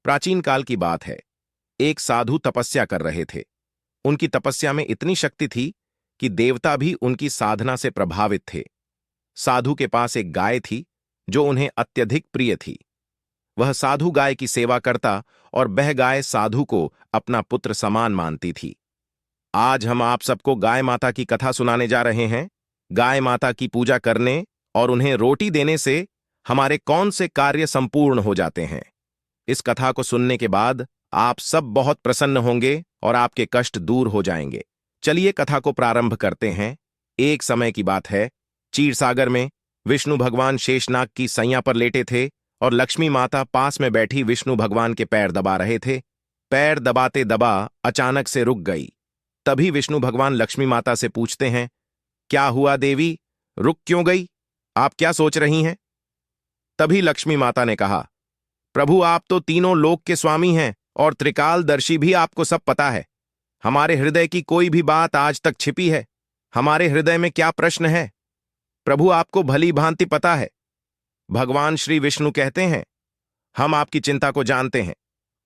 प्राचीन काल की बात है। एक साधु तपस्या कर रहे थे। उनकी तपस्या में इतनी शक्ति थी कि देवता भी उनकी साधना से प्रभावित थे। साधु के पास एक गाय थी जो उन्हें अत्यधिक प्रिय थी। वह साधु गाय की सेवा करता और वह गाय साधु को अपना पुत्र समान मानती थी। आज हम आप सबको गाय माता की कथा सुनाने जा रहे हैं। गाय माता की पूजा करने और उन्हें रोटी देने से हमारे कौन से कार्य संपूर्ण हो जाते हैं। इस कथा को सुनने के बाद आप सब बहुत प्रसन्न होंगे और आपके कष्ट दूर हो जाएंगे। चलिए कथा को प्रारंभ करते हैं। एक समय की बात है, क्षीरसागर में विष्णु भगवान शेषनाग की सैया पर लेटे थे और लक्ष्मी माता पास में बैठी विष्णु भगवान के पैर दबा रहे थे। पैर दबाते दबा अचानक से रुक गई। तभी विष्णु भगवान लक्ष्मी माता से पूछते हैं, क्या हुआ देवी, रुक क्यों गई? आप क्या सोच रही हैं? तभी लक्ष्मी माता ने कहा, प्रभु आप तो तीनों लोक के स्वामी हैं और त्रिकालदर्शी भी, आपको सब पता है। हमारे हृदय की कोई भी बात आज तक छिपी है? हमारे हृदय में क्या प्रश्न है? प्रभु आपको भली भांति पता है। भगवान श्री विष्णु कहते हैं, हम आपकी चिंता को जानते हैं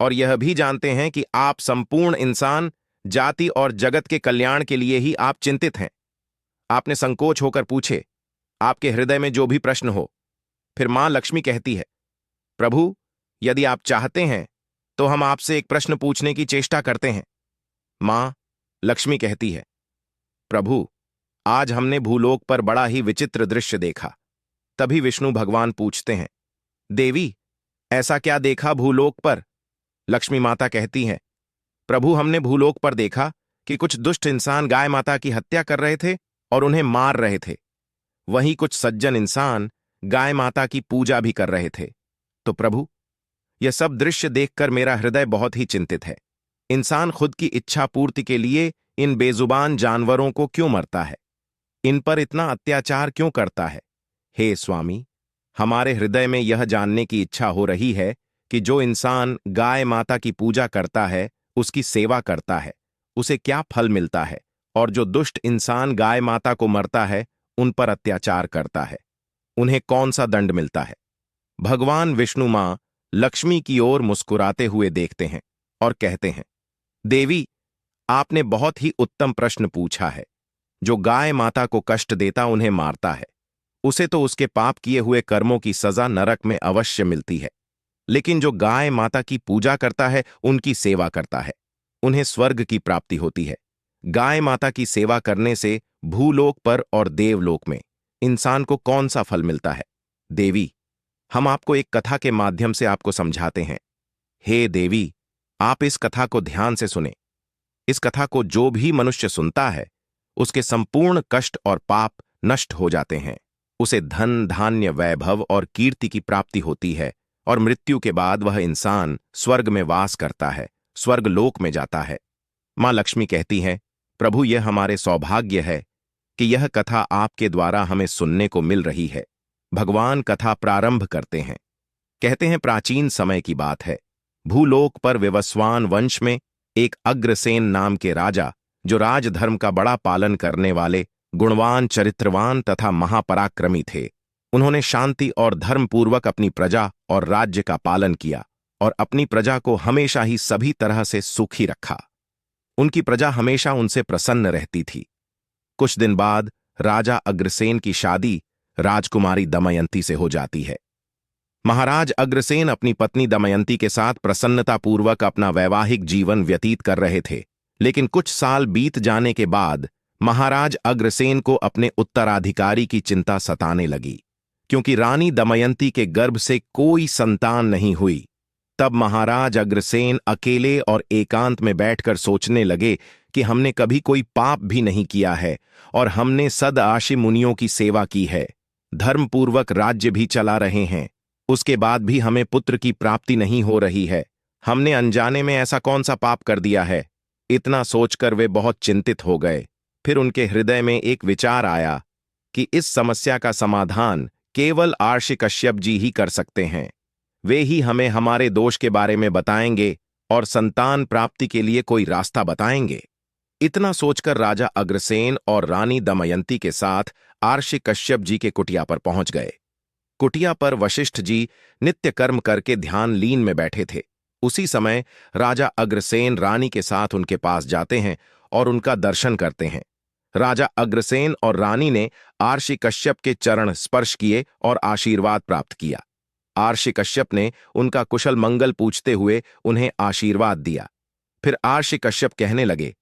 और यह भी जानते हैं कि आप संपूर्ण इंसान जाति और जगत के कल्याण के लिए ही आप चिंतित हैं। आपने संकोच होकर पूछे, आपके हृदय में जो भी प्रश्न हो। फिर मां लक्ष्मी कहती है, प्रभु यदि आप चाहते हैं तो हम आपसे एक प्रश्न पूछने की चेष्टा करते हैं। मां लक्ष्मी कहती है, प्रभु आज हमने भूलोक पर बड़ा ही विचित्र दृश्य देखा। तभी विष्णु भगवान पूछते हैं, देवी ऐसा क्या देखा भूलोक पर? लक्ष्मी माता कहती हैं, प्रभु हमने भूलोक पर देखा कि कुछ दुष्ट इंसान गाय माता की हत्या कर रहे थे और उन्हें मार रहे थे। वहीं कुछ सज्जन इंसान गाय माता की पूजा भी कर रहे थे। तो प्रभु यह सब दृश्य देखकर मेरा हृदय बहुत ही चिंतित है। इंसान खुद की इच्छा पूर्ति के लिए इन बेजुबान जानवरों को क्यों मरता है? इन पर इतना अत्याचार क्यों करता है? हे स्वामी, हमारे हृदय में यह जानने की इच्छा हो रही है कि जो इंसान गाय माता की पूजा करता है, उसकी सेवा करता है, उसे क्या फल मिलता है, और जो दुष्ट इंसान गाय माता को मरता है, उन पर अत्याचार करता है, उन्हें कौन सा दंड मिलता है? भगवान विष्णु मां लक्ष्मी की ओर मुस्कुराते हुए देखते हैं और कहते हैं, देवी आपने बहुत ही उत्तम प्रश्न पूछा है। जो गाय माता को कष्ट देता, उन्हें मारता है, उसे तो उसके पाप किए हुए कर्मों की सजा नरक में अवश्य मिलती है। लेकिन जो गाय माता की पूजा करता है, उनकी सेवा करता है, उन्हें स्वर्ग की प्राप्ति होती है। गाय माता की सेवा करने से भूलोक पर और देवलोक में इंसान को कौन सा फल मिलता है? देवी हम आपको एक कथा के माध्यम से आपको समझाते हैं। हे देवी, आप इस कथा को ध्यान से सुने। इस कथा को जो भी मनुष्य सुनता है, उसके संपूर्ण कष्ट और पाप नष्ट हो जाते हैं। उसे धन धान्य वैभव और कीर्ति की प्राप्ति होती है और मृत्यु के बाद वह इंसान स्वर्ग में वास करता है, स्वर्ग लोक में जाता है। मां लक्ष्मी कहती हैं, प्रभु यह हमारे सौभाग्य है कि यह कथा आपके द्वारा हमें सुनने को मिल रही है। भगवान कथा प्रारंभ करते हैं। कहते हैं, प्राचीन समय की बात है। भूलोक पर विवस्वान वंश में एक अग्रसेन नाम के राजा, जो राजधर्म का बड़ा पालन करने वाले गुणवान, चरित्रवान तथा महापराक्रमी थे। उन्होंने शांति और धर्मपूर्वक अपनी प्रजा और राज्य का पालन किया और अपनी प्रजा को हमेशा ही सभी तरह से सुखी रखा। उनकी प्रजा हमेशा उनसे प्रसन्न रहती थी। कुछ दिन बाद राजा अग्रसेन की शादी राजकुमारी दमयंती से हो जाती है। महाराज अग्रसेन अपनी पत्नी दमयंती के साथ प्रसन्नतापूर्वक अपना वैवाहिक जीवन व्यतीत कर रहे थे। लेकिन कुछ साल बीत जाने के बाद महाराज अग्रसेन को अपने उत्तराधिकारी की चिंता सताने लगी, क्योंकि रानी दमयंती के गर्भ से कोई संतान नहीं हुई। तब महाराज अग्रसेन अकेले और एकांत में बैठकर सोचने लगे कि हमने कभी कोई पाप भी नहीं किया है और हमने सदाशि मुनियों की सेवा की है, धर्मपूर्वक राज्य भी चला रहे हैं, उसके बाद भी हमें पुत्र की प्राप्ति नहीं हो रही है। हमने अनजाने में ऐसा कौन सा पाप कर दिया है? इतना सोचकर वे बहुत चिंतित हो गए। फिर उनके हृदय में एक विचार आया कि इस समस्या का समाधान केवल आर्षि कश्यप जी ही कर सकते हैं। वे ही हमें हमारे दोष के बारे में बताएंगे और संतान प्राप्ति के लिए कोई रास्ता बताएंगे। इतना सोचकर राजा अग्रसेन और रानी दमयंती के साथ आर्षि कश्यप जी के कुटिया पर पहुंच गए। कुटिया पर वशिष्ठ जी नित्य कर्म करके ध्यान लीन में बैठे थे उसी समय राजा अग्रसेन रानी के साथ उनके पास जाते हैं और उनका दर्शन करते हैं। राजा अग्रसेन और रानी ने आर्षि कश्यप के चरण स्पर्श किए और आशीर्वाद प्राप्त किया। आर्षि कश्यप ने उनका कुशल मंगल पूछते हुए उन्हें आशीर्वाद दिया। फिर आर्षि कश्यप कहने लगे,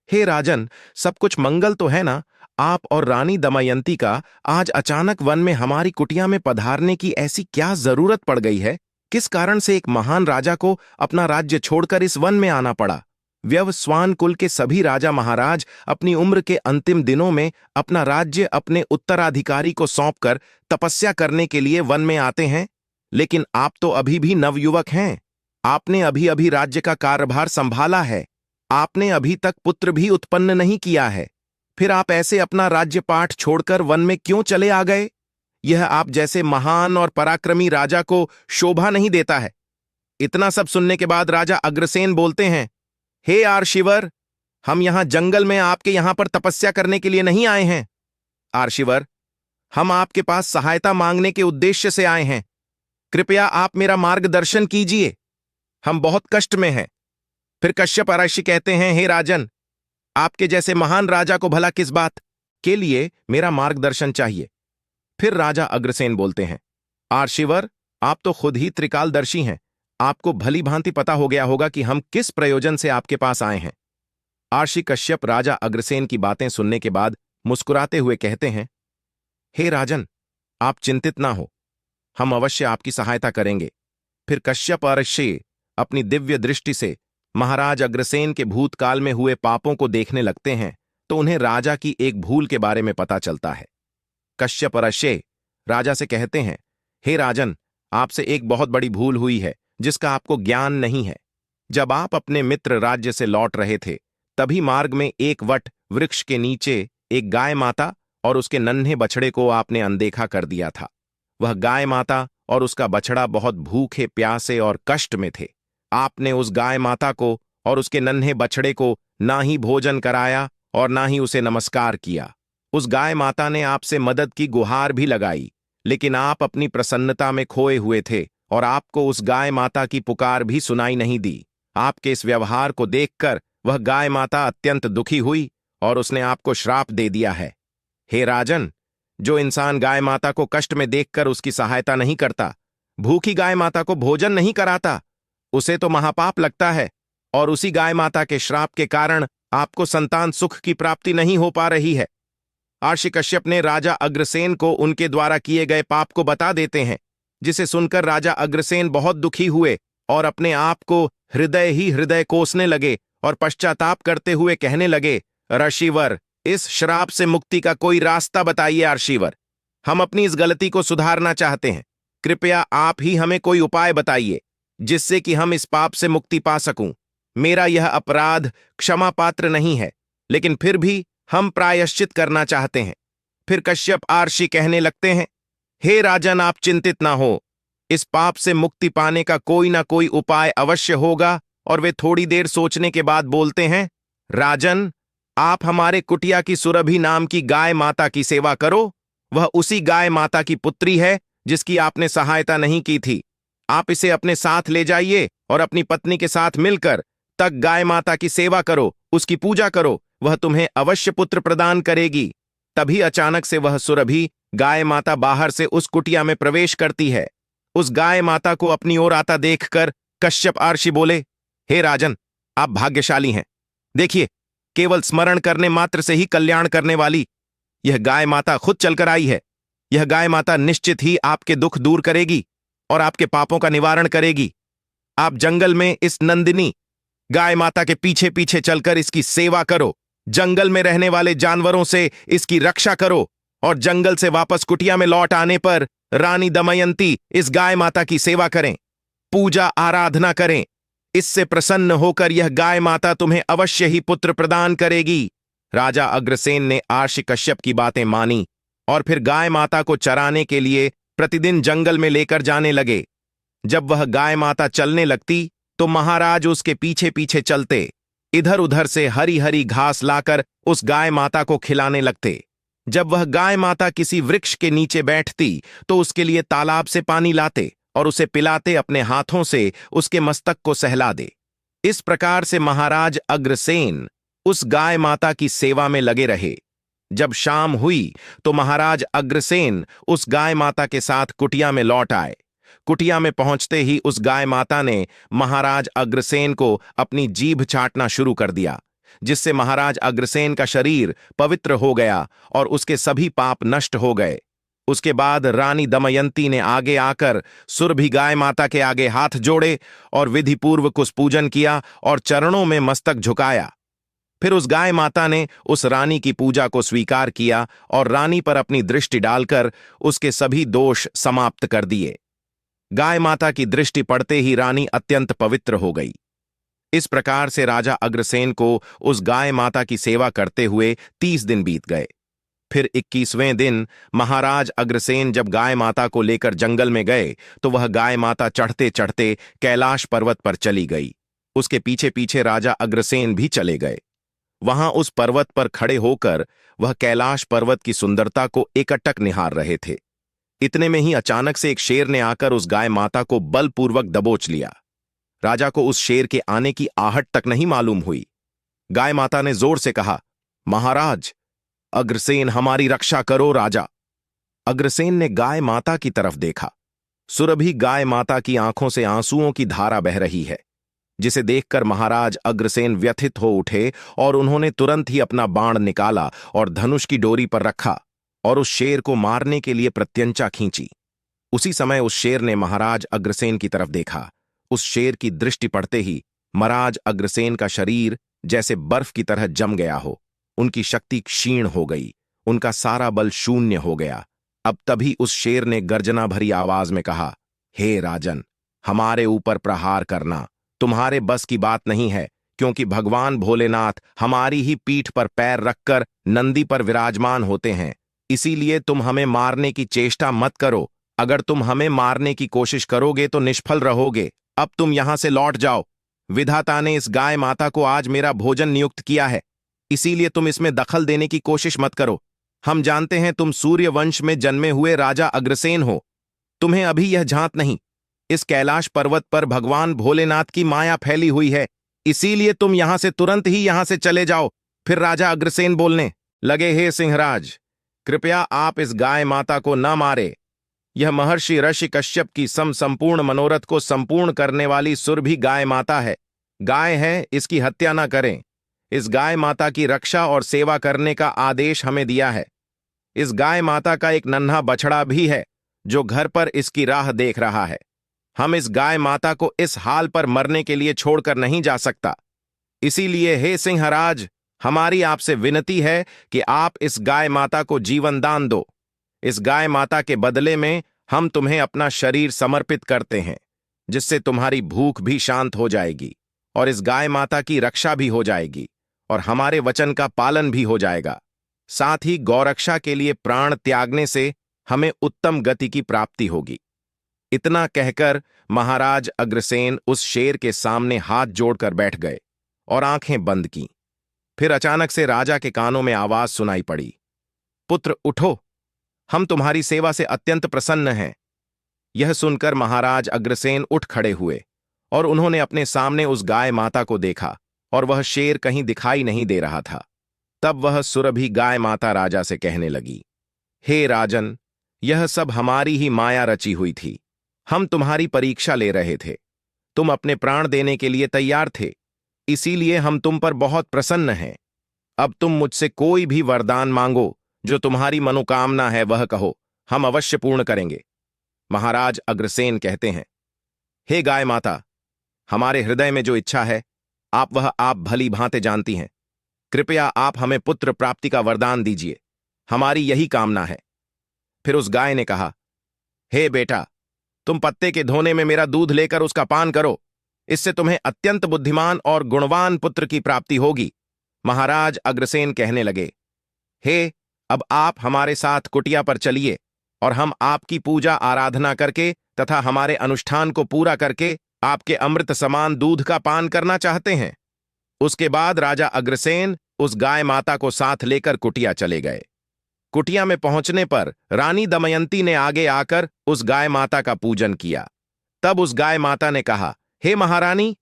हे राजन, सब कुछ मंगल तो है ना? आप और रानी दमयंती का आज अचानक वन में हमारी कुटिया में पधारने की ऐसी क्या जरूरत पड़ गई है? किस कारण से एक महान राजा को अपना राज्य छोड़कर इस वन में आना पड़ा? व्यवस्वान कुल के सभी राजा महाराज अपनी उम्र के अंतिम दिनों में अपना राज्य अपने उत्तराधिकारी को सौंपकर तपस्या करने के लिए वन में आते हैं, लेकिन आप तो अभी भी नवयुवक हैं। आपने अभी अभी राज्य का कार्यभार संभाला है। आपने अभी तक पुत्र भी उत्पन्न नहीं किया है। फिर आप ऐसे अपना राज्यपाठ छोड़कर वन में क्यों चले आ गए? यह आप जैसे महान और पराक्रमी राजा को शोभा नहीं देता है। इतना सब सुनने के बाद राजा अग्रसेन बोलते हैं, हे आर्षिवर, हम यहां जंगल में आपके यहां पर तपस्या करने के लिए नहीं आए हैं। आर्षिवर, हम आपके पास सहायता मांगने के उद्देश्य से आए हैं। कृपया आप मेरा मार्गदर्शन कीजिए, हम बहुत कष्ट में हैं। फिर कश्यप ऋषि कहते हैं, हे राजन, आपके जैसे महान राजा को भला किस बात के लिए मेरा मार्गदर्शन चाहिए? फिर राजा अग्रसेन बोलते हैं, आर्षिवर, आप तो खुद ही त्रिकालदर्शी हैं। आपको भली भांति पता हो गया होगा कि हम किस प्रयोजन से आपके पास आए हैं। आर्षि कश्यप राजा अग्रसेन की बातें सुनने के बाद मुस्कुराते हुए कहते हैं, हे राजन, आप चिंतित ना हो, हम अवश्य आपकी सहायता करेंगे। फिर कश्यप ऋषि अपनी दिव्य दृष्टि से महाराज अग्रसेन के भूतकाल में हुए पापों को देखने लगते हैं तो उन्हें राजा की एक भूल के बारे में पता चलता है। कश्यप ऋषि राजा से कहते हैं, हे राजन, आपसे एक बहुत बड़ी भूल हुई है जिसका आपको ज्ञान नहीं है। जब आप अपने मित्र राज्य से लौट रहे थे, तभी मार्ग में एक वट वृक्ष के नीचे एक गाय माता और उसके नन्हे बछड़े को आपने अनदेखा कर दिया था। वह गाय माता और उसका बछड़ा बहुत भूखे, प्यासे और कष्ट में थे। आपने उस गाय माता को और उसके नन्हे बछड़े को ना ही भोजन कराया और ना ही उसे नमस्कार किया। उस गाय माता ने आपसे मदद की गुहार भी लगाई, लेकिन आप अपनी प्रसन्नता में खोए हुए थे और आपको उस गाय माता की पुकार भी सुनाई नहीं दी। आपके इस व्यवहार को देखकर वह गाय माता अत्यंत दुखी हुई और उसने आपको श्राप दे दिया है। हे राजन, जो इंसान गाय माता को कष्ट में देखकर उसकी सहायता नहीं करता, भूखी गाय माता को भोजन नहीं कराता, उसे तो महापाप लगता है और उसी गाय माता के श्राप के कारण आपको संतान सुख की प्राप्ति नहीं हो पा रही है। आर्षि कश्यप ने राजा अग्रसेन को उनके द्वारा किए गए पाप को बता देते हैं, जिसे सुनकर राजा अग्रसेन बहुत दुखी हुए और अपने आप को हृदय ही हृदय कोसने लगे और पश्चाताप करते हुए कहने लगे, ऋषिवर, इस श्राप से मुक्ति का कोई रास्ता बताइए। आर्षिवर, हम अपनी इस गलती को सुधारना चाहते हैं। कृपया आप ही हमें कोई उपाय बताइए जिससे कि हम इस पाप से मुक्ति पा सकूं। मेरा यह अपराध क्षमा पात्र नहीं है, लेकिन फिर भी हम प्रायश्चित करना चाहते हैं। फिर कश्यप आर्षि कहने लगते हैं, हे राजन, आप चिंतित ना हो, इस पाप से मुक्ति पाने का कोई ना कोई उपाय अवश्य होगा। और वे थोड़ी देर सोचने के बाद बोलते हैं, राजन, आप हमारे कुटिया की सुरभि नाम की गाय माता की सेवा करो। वह उसी गाय माता की पुत्री है जिसकी आपने सहायता नहीं की थी। आप इसे अपने साथ ले जाइए और अपनी पत्नी के साथ मिलकर तक गाय माता की सेवा करो, उसकी पूजा करो, वह तुम्हें अवश्य पुत्र प्रदान करेगी। तभी अचानक से वह सुरभि गाय माता बाहर से उस कुटिया में प्रवेश करती है। उस गाय माता को अपनी ओर आता देखकर कश्यप आर्षि बोले, हे राजन, आप भाग्यशाली हैं। देखिए, केवल स्मरण करने मात्र से ही कल्याण करने वाली यह गाय माता खुद चलकर आई है। यह गाय माता निश्चित ही आपके दुख दूर करेगी और आपके पापों का निवारण करेगी। आप जंगल में इस नंदिनी गाय माता के पीछे पीछे चलकर इसकी सेवा करो, जंगल में रहने वाले जानवरों से इसकी रक्षा करो और जंगल से वापस कुटिया में लौट आने पर रानी दमयंती इस गाय माता की सेवा करें, पूजा आराधना करें। इससे प्रसन्न होकर यह गाय माता तुम्हें अवश्य ही पुत्र प्रदान करेगी। राजा अग्रसेन ने आर्षि कश्यप की बातें मानी और फिर गाय माता को चराने के लिए प्रतिदिन जंगल में लेकर जाने लगे। जब वह गाय माता चलने लगती तो महाराज उसके पीछे पीछे चलते, इधर उधर से हरी हरी घास लाकर उस गाय माता को खिलाने लगते। जब वह गाय माता किसी वृक्ष के नीचे बैठती तो उसके लिए तालाब से पानी लाते और उसे पिलाते अपने हाथों से उसके मस्तक को सहला दे। इस प्रकार से महाराज अग्रसेन उस गाय माता की सेवा में लगे रहे। जब शाम हुई तो महाराज अग्रसेन उस गाय माता के साथ कुटिया में लौट आए। कुटिया में पहुंचते ही उस गाय माता ने महाराज अग्रसेन को अपनी जीभ चाटना शुरू कर दिया, जिससे महाराज अग्रसेन का शरीर पवित्र हो गया और उसके सभी पाप नष्ट हो गए। उसके बाद रानी दमयंती ने आगे आकर सुरभि गाय माता के आगे हाथ जोड़े और विधिपूर्वक उस पूजन किया और चरणों में मस्तक झुकाया। फिर उस गाय माता ने उस रानी की पूजा को स्वीकार किया और रानी पर अपनी दृष्टि डालकर उसके सभी दोष समाप्त कर दिए। गाय माता की दृष्टि पड़ते ही रानी अत्यंत पवित्र हो गई। इस प्रकार से राजा अग्रसेन को उस गाय माता की सेवा करते हुए 30 दिन बीत गए। फिर 21वें दिन महाराज अग्रसेन जब गाय माता को लेकर जंगल में गए तो वह गाय माता चढ़ते चढ़ते कैलाश पर्वत पर चली गई। उसके पीछे पीछे राजा अग्रसेन भी चले गए। वहां उस पर्वत पर खड़े होकर वह कैलाश पर्वत की सुंदरता को एकटक निहार रहे थे। इतने में ही अचानक से एक शेर ने आकर उस गाय माता को बलपूर्वक दबोच लिया। राजा को उस शेर के आने की आहट तक नहीं मालूम हुई। गाय माता ने जोर से कहा, महाराज अग्रसेन, हमारी रक्षा करो राजा। अग्रसेन ने गाय माता की तरफ देखा। सुरभि गाय माता की आंखों से आंसुओं की धारा बह रही है, जिसे देखकर महाराज अग्रसेन व्यथित हो उठे और उन्होंने तुरंत ही अपना बाण निकाला और धनुष की डोरी पर रखा और उस शेर को मारने के लिए प्रत्यंचा खींची। उसी समय उस शेर ने महाराज अग्रसेन की तरफ देखा। उस शेर की दृष्टि पड़ते ही महाराज अग्रसेन का शरीर जैसे बर्फ की तरह जम गया हो। उनकी शक्ति क्षीण हो गई, उनका सारा बल शून्य हो गया। अब तभी उस शेर ने गर्जना भरी आवाज में कहा, हे राजन, हमारे ऊपर प्रहार करना तुम्हारे बस की बात नहीं है, क्योंकि भगवान भोलेनाथ हमारी ही पीठ पर पैर रखकर नंदी पर विराजमान होते हैं। इसीलिए तुम हमें मारने की चेष्टा मत करो। अगर तुम हमें मारने की कोशिश करोगे तो निष्फल रहोगे। अब तुम यहां से लौट जाओ। विधाता ने इस गाय माता को आज मेरा भोजन नियुक्त किया है, इसीलिए तुम इसमें दखल देने की कोशिश मत करो। हम जानते हैं तुम सूर्य वंश में जन्मे हुए राजा अग्रसेन हो। तुम्हें अभी यह झांत नहीं। इस कैलाश पर्वत पर भगवान भोलेनाथ की माया फैली हुई है, इसीलिए तुम यहां से तुरंत ही यहां से चले जाओ। फिर राजा अग्रसेन बोलने लगे, हे सिंहराज, कृपया आप इस गाय माता को न मारे। यह महर्षि ऋषि कश्यप की संपूर्ण मनोरथ को संपूर्ण करने वाली सुरभि गाय माता है। गाय है, इसकी हत्या न करें। इस गाय माता की रक्षा और सेवा करने का आदेश हमें दिया है। इस गाय माता का एक नन्हा बछड़ा भी है जो घर पर इसकी राह देख रहा है। हम इस गाय माता को इस हाल पर मरने के लिए छोड़कर नहीं जा सकता। इसीलिए हे सिंहराज, हमारी आपसे विनती है कि आप इस गाय माता को जीवन दान दो। इस गाय माता के बदले में हम तुम्हें अपना शरीर समर्पित करते हैं, जिससे तुम्हारी भूख भी शांत हो जाएगी और इस गाय माता की रक्षा भी हो जाएगी और हमारे वचन का पालन भी हो जाएगा। साथ ही गौरक्षा के लिए प्राण त्यागने से हमें उत्तम गति की प्राप्ति होगी। इतना कहकर महाराज अग्रसेन उस शेर के सामने हाथ जोड़कर बैठ गए और आंखें बंद की। फिर अचानक से राजा के कानों में आवाज सुनाई पड़ी, पुत्र उठो, हम तुम्हारी सेवा से अत्यंत प्रसन्न हैं। यह सुनकर महाराज अग्रसेन उठ खड़े हुए और उन्होंने अपने सामने उस गाय माता को देखा और वह शेर कहीं दिखाई नहीं दे रहा था। तब वह सुरभि गाय माता राजा से कहने लगी, हे राजन, यह सब हमारी ही माया रची हुई थी। हम तुम्हारी परीक्षा ले रहे थे। तुम अपने प्राण देने के लिए तैयार थे, इसीलिए हम तुम पर बहुत प्रसन्न हैं। अब तुम मुझसे कोई भी वरदान मांगो, जो तुम्हारी मनोकामना है वह कहो, हम अवश्य पूर्ण करेंगे। महाराज अग्रसेन कहते हैं, हे गाय माता, हमारे हृदय में जो इच्छा है आप भली भांति जानती हैं। कृपया आप हमें पुत्र प्राप्ति का वरदान दीजिए, हमारी यही कामना है। फिर उस गाय ने कहा, हे बेटा, तुम पत्ते के धोने में मेरा दूध लेकर उसका पान करो, इससे तुम्हें अत्यंत बुद्धिमान और गुणवान पुत्र की प्राप्ति होगी। महाराज अग्रसेन कहने लगे, हे, अब आप हमारे साथ कुटिया पर चलिए और हम आपकी पूजा आराधना करके तथा हमारे अनुष्ठान को पूरा करके आपके अमृत समान दूध का पान करना चाहते हैं। उसके बाद राजा अग्रसेन उस गाय माता को साथ लेकर कुटिया चले गए। कुटिया में पहुंचने पर रानी दमयंती ने आगे आकर उस गाय माता का पूजन किया। तब उस गाय माता ने कहा, हे महारानी,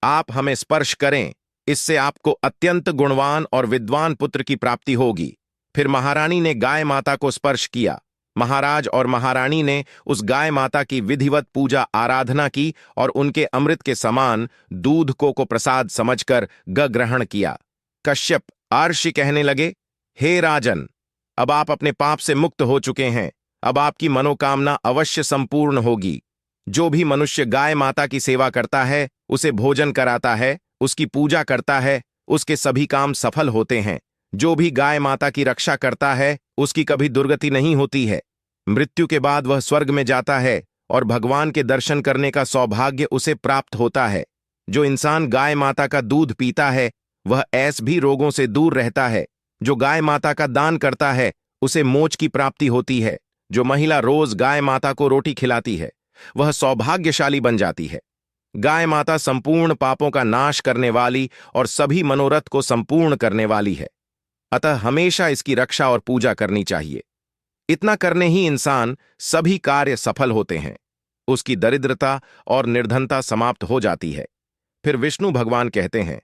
आप हमें स्पर्श करें, इससे आपको अत्यंत गुणवान और विद्वान पुत्र की प्राप्ति होगी। फिर महारानी ने गाय माता को स्पर्श किया। महाराज और महारानी ने उस गाय माता की विधिवत पूजा आराधना की और उनके अमृत के समान दूध को प्रसाद समझकर ग्रहण किया। कश्यप आर्षि कहने लगे, हे राजन, अब आप अपने पाप से मुक्त हो चुके हैं। अब आपकी मनोकामना अवश्य संपूर्ण होगी। जो भी मनुष्य गाय माता की सेवा करता है, उसे भोजन कराता है, उसकी पूजा करता है, उसके सभी काम सफल होते हैं। जो भी गाय माता की रक्षा करता है, उसकी कभी दुर्गति नहीं होती है। मृत्यु के बाद वह स्वर्ग में जाता है और भगवान के दर्शन करने का सौभाग्य उसे प्राप्त होता है। जो इंसान गाय माता का दूध पीता है, वह ऐस भी रोगों से दूर रहता है। जो गाय माता का दान करता है, उसे मोक्ष की प्राप्ति होती है। जो महिला रोज गाय माता को रोटी खिलाती है, वह सौभाग्यशाली बन जाती है। गाय माता संपूर्ण पापों का नाश करने वाली और सभी मनोरथ को संपूर्ण करने वाली है। अतः हमेशा इसकी रक्षा और पूजा करनी चाहिए। इतना करने ही इंसान सभी कार्य सफल होते हैं। उसकी दरिद्रता और निर्धनता समाप्त हो जाती है। फिर विष्णु भगवान कहते हैं,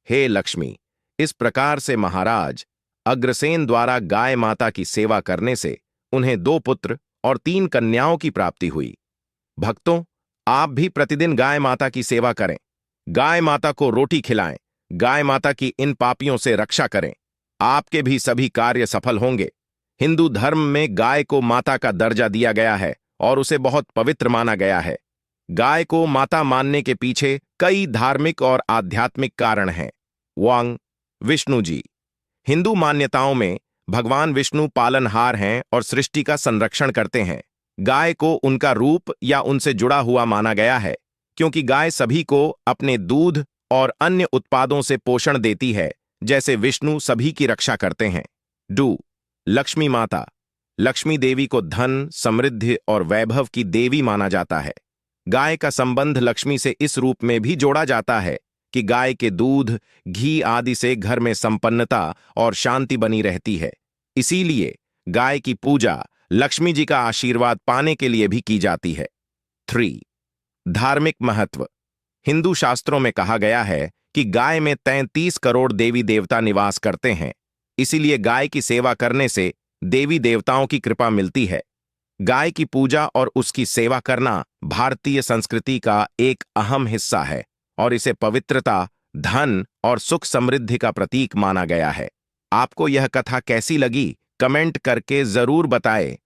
हे लक्ष्मी, इस प्रकार से महाराज अग्रसेन द्वारा गाय माता की सेवा करने से उन्हें 2 पुत्र और 3 कन्याओं की प्राप्ति हुई। भक्तों, आप भी प्रतिदिन गाय माता की सेवा करें, गाय माता को रोटी खिलाएं, गाय माता की इन पापियों से रक्षा करें। आपके भी सभी कार्य सफल होंगे। हिंदू धर्म में गाय को माता का दर्जा दिया गया है और उसे बहुत पवित्र माना गया है। गाय को माता मानने के पीछे कई धार्मिक और आध्यात्मिक कारण हैं। वांग विष्णु जी। हिंदू मान्यताओं में भगवान विष्णु पालनहार हैं और सृष्टि का संरक्षण करते हैं। गाय को उनका रूप या उनसे जुड़ा हुआ माना गया है, क्योंकि गाय सभी को अपने दूध और अन्य उत्पादों से पोषण देती है, जैसे विष्णु सभी की रक्षा करते हैं। डू लक्ष्मी माता। लक्ष्मी देवी को धन, समृद्धि और वैभव की देवी माना जाता है। गाय का संबंध लक्ष्मी से इस रूप में भी जोड़ा जाता है कि गाय के दूध, घी आदि से घर में संपन्नता और शांति बनी रहती है। इसीलिए गाय की पूजा लक्ष्मी जी का आशीर्वाद पाने के लिए भी की जाती है। 3. धार्मिक महत्व। हिंदू शास्त्रों में कहा गया है कि गाय में 33 करोड़ देवी देवता निवास करते हैं। इसीलिए गाय की सेवा करने से देवी देवताओं की कृपा मिलती है। गाय की पूजा और उसकी सेवा करना भारतीय संस्कृति का एक अहम हिस्सा है और इसे पवित्रता, धन और सुख समृद्धि का प्रतीक माना गया है। आपको यह कथा कैसी लगी, कमेंट करके जरूर बताएं।